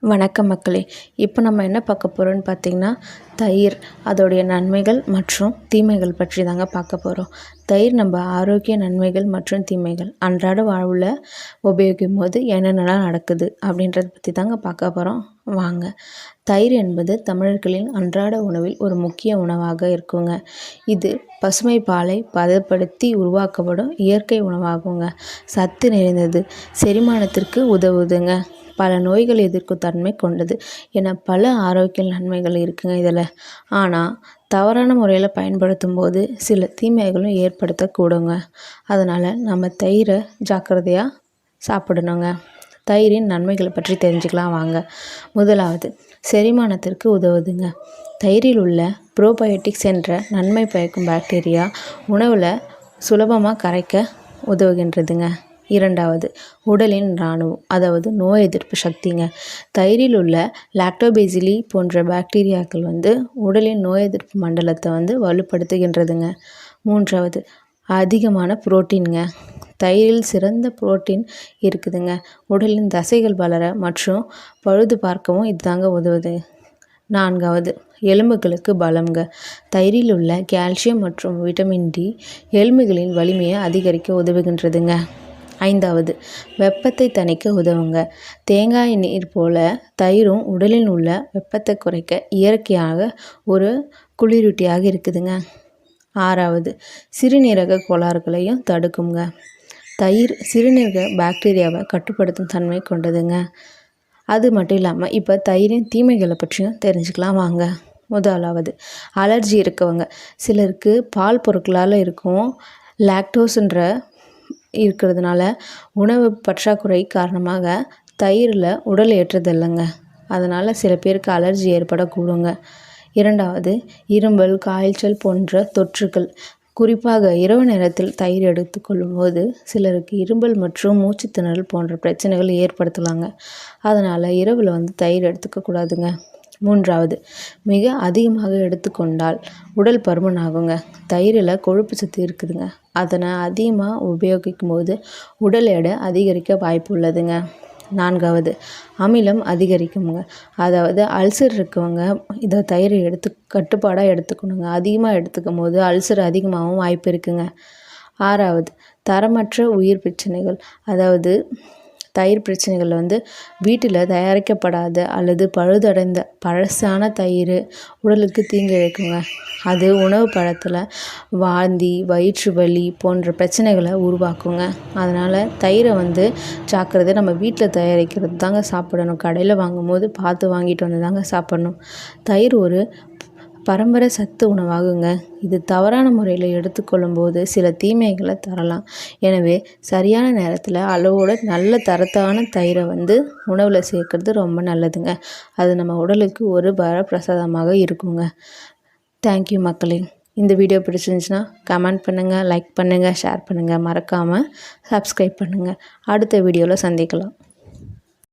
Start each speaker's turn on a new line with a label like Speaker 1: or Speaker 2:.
Speaker 1: வணக்கம் மக்களே. இப்போ நம்ம என்ன பார்க்க போகிறோம்னு பார்த்திங்கன்னா, தயிர் அதோடைய நன்மைகள் மற்றும் தீமைகள் பற்றி தாங்க பார்க்க போகிறோம். தயிர் நம்ம ஆரோக்கிய நன்மைகள் மற்றும் தீமைகள் அன்றாட வாழ்வில் உபயோகிக்கும் போது என்னென்னலாம் நடக்குது அப்படின்றத பற்றி தாங்க பார்க்க போகிறோம். வாங்க. தயிர் என்பது தமிழர்களின் அன்றாட உணவில் ஒரு முக்கிய உணவாக இருக்குங்க. இது பசுமை பாலை பதப்படுத்தி உருவாக்கப்படும் இயற்கை உணவாகுங்க. சத்து நிறைந்தது, செரிமானத்திற்கு உதவுதுங்க, பல நோய்கள் எதிர்க்கும் தன்மை கொண்டது என பல ஆரோக்கிய நன்மைகள் இருக்குங்க இதில். ஆனால் தவறான முறையில் பயன்படுத்தும் போது சில தீமைகளும் ஏற்படுத்தக்கூடுங்க. அதனால் நம்ம தயிரை ஜாக்கிரதையாக சாப்பிடணுங்க. தயிரின் நன்மைகளை பற்றி தெரிஞ்சுக்கலாம் வாங்க. முதலாவது, செரிமானத்திற்கு உதவுதுங்க. தயிரில் உள்ள ப்ரோபயோட்டிக்ஸ் என்ற நன்மை பயக்கும் பாக்டீரியா உணவில் சுலபமாக கரைக்க உதவுகின்றதுங்க. இரண்டாவது, உடலின் இராணுவம், அதாவது நோய் எதிர்ப்பு சக்திங்க. தயிரில் உள்ள லாக்டோபேசிலி போன்ற பாக்டீரியாக்கள் உடலின் நோய் எதிர்ப்பு மண்டலத்தை வலுப்படுத்துகின்றதுங்க. மூன்றாவது, அதிகமான புரோட்டீனுங்க. தயிரில் சிறந்த புரோட்டீன் இருக்குதுங்க. உடலின் தசைகள் வளர மற்றும் பழுது பார்க்கவும் இதுதாங்க உதவுது. நான்காவது, எலும்புகளுக்கு பலம்ங்க. தயிரில் உள்ள கால்சியம் மற்றும் விட்டமின் டி எலும்புகளின் வலிமையை அதிகரிக்க உதவுகின்றதுங்க. ஐந்தாவது, வெப்பத்தை தணிக்க உதவுங்க. தேங்காய் நீர் போல தயிரும் உடலில் உள்ள வெப்பத்தை குறைக்க இயற்கையாக ஒரு குளிரூட்டியாக இருக்குதுங்க. ஆறாவது, சிறுநீரக கோளாறுகளையும் தடுக்குங்க. தயிர் சிறுநீரக பாக்டீரியாவை கட்டுப்படுத்தும் தன்மை கொண்டதுங்க. அது மட்டும் இல்லாமல் இப்போ தயிரின் தீமைகளை பற்றியும் தெரிஞ்சுக்கலாம் வாங்க. முதலாவது, அலர்ஜி இருக்கவங்க. சிலருக்கு பால் பொருட்களால் இருக்கும் லாக்டோஸ்ன்ற இருக்கிறதுனால உணவு பற்றாக்குறை காரணமாக தயிரில் உடல் ஏற்றுதில்லைங்க. அதனால் சில பேருக்கு அலர்ஜி ஏற்படக்கூடுங்க. இரண்டாவது, இருமல், காய்ச்சல் போன்ற தொற்றுகள். குறிப்பாக இரவு நேரத்தில் தயிர் எடுத்துக்கொள்ளும் போது சிலருக்கு இருமல் மற்றும் மூச்சுத்திணறல் போன்ற பிரச்சனைகள் ஏற்படுத்தலாங்க. அதனால் இரவில் தயிர் எடுத்துக்கக்கூடாதுங்க. மூன்றாவது, மிக அதிகமாக எடுத்துக்கொண்டால் உடல் பருமன் ஆகுங்க. தயிரில் கொழுப்பு சத்து இருக்குதுங்க. அதனை அதிகமாக உபயோகிக்கும் போது உடல் எடை அதிகரிக்க வாய்ப்பு உள்ளதுங்க. நான்காவது, அமிலம் அதிகரிக்குங்க. அதாவது அல்சர் இருக்கவங்க இதை தயிரை கட்டுப்பாடாக எடுத்துக்கணுங்க. அதிகமாக எடுத்துக்கும் போது அல்சர் அதிகமாகவும் வாய்ப்பு இருக்குங்க. ஆறாவது, தரமற்ற உயிர் பிரச்சனைகள். அதாவது தயிர் பிரச்சனைகள் வீட்டில் தயாரிக்கப்படாத அல்லது பழுதடைந்த பழசான தயிர் உடலுக்கு தீங்கு இழைக்குங்க. அது உணவு பழத்தில் வாந்தி, வயிற்று வலி போன்ற பிரச்சனைகளை உருவாக்குங்க. அதனால் தயிரை ஜாக்கிரதை நம்ம வீட்டில் தயாரிக்கிறது தாங்க சாப்பிடணும். கடையில் வாங்கும்போது பார்த்து வாங்கிட்டு தாங்க சாப்பிடணும். தயிர் ஒரு பரம்பரை சத்து உணவாகுங்க. இது தவறான முறையில் எடுத்துக்கொள்ளும் போது சில தீமைகளை தரலாம். எனவே சரியான நேரத்தில் அளவோட நல்ல தரத்தான தயிரை உணவில் சேர்க்கறது ரொம்ப நல்லதுங்க. அது நம்ம உடலுக்கு ஒரு வரப்பிரசாதமாக இருக்குங்க. தேங்க்யூ மக்களே. இந்த வீடியோ பிடிச்சிருந்துச்சுன்னா கமெண்ட் பண்ணுங்கள், லைக் பண்ணுங்கள், ஷேர் பண்ணுங்கள். மறக்காமல் சப்ஸ்கிரைப் பண்ணுங்கள். அடுத்த வீடியோவில் சந்திக்கலாம்.